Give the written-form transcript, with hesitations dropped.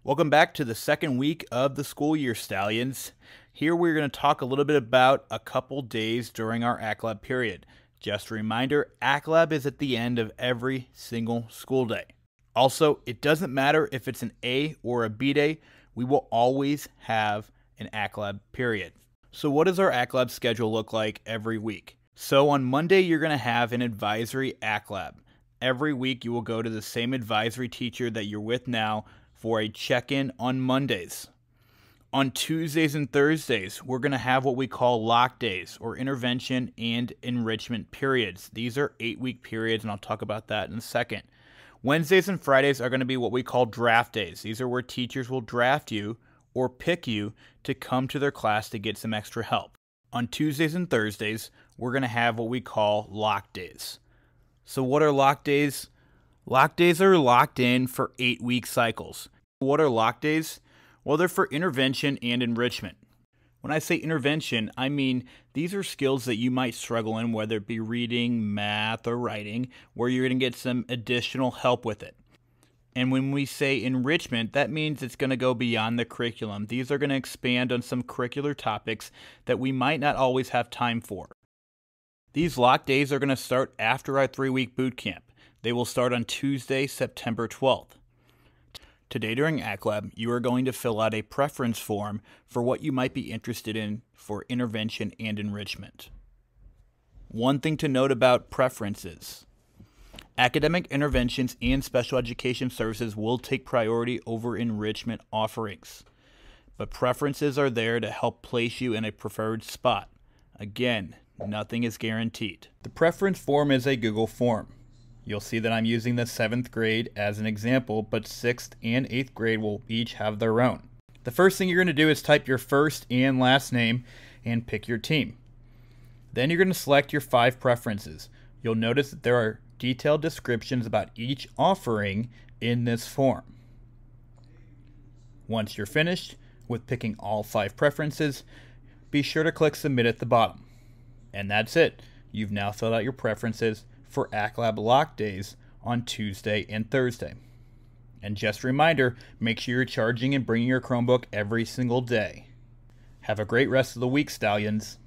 Welcome back to the second week of the school year, Stallions. Here we're going to talk a little bit about a couple days during our AcLab period. Just a reminder, AcLab is at the end of every single school day. Also, it doesn't matter if it's an A or a B day, we will always have an AcLab period. So what does our AcLab schedule look like every week? So on Monday, you're going to have an advisory AcLab. Every week you will go to the same advisory teacher that you're with now for a check-in on Mondays. On Tuesdays and Thursdays, we're going to have what we call lock days or intervention and enrichment periods. These are 8-week periods, and I'll talk about that in a second. Wednesdays and Fridays are going to be what we call draft days. These are where teachers will draft you or pick you to come to their class to get some extra help. On Tuesdays and Thursdays, we're going to have what we call lock days. So what are lock days? Lock days are locked in for 8-week cycles. What are lock days? Well, they're for intervention and enrichment. When I say intervention, I mean these are skills that you might struggle in, whether it be reading, math, or writing, where you're going to get some additional help with it. And when we say enrichment, that means it's going to go beyond the curriculum. These are going to expand on some curricular topics that we might not always have time for. These lock days are going to start after our 3-week boot camp. They will start on Tuesday, September 12th. Today during AcLab, you are going to fill out a preference form for what you might be interested in for intervention and enrichment. One thing to note about preferences: academic interventions and special education services will take priority over enrichment offerings, but preferences are there to help place you in a preferred spot. Again, nothing is guaranteed. The preference form is a Google form. You'll see that I'm using the 7th grade as an example, but 6th and 8th grade will each have their own. The first thing you're going to do is type your first and last name and pick your team. Then you're going to select your 5 preferences. You'll notice that there are detailed descriptions about each offering in this form. Once you're finished with picking all 5 preferences, be sure to click Submit at the bottom. And that's it. You've now filled out your preferences for AcLab lock days on Tuesday and Thursday. And just a reminder, make sure you're charging and bringing your Chromebook every single day. Have a great rest of the week, Stallions.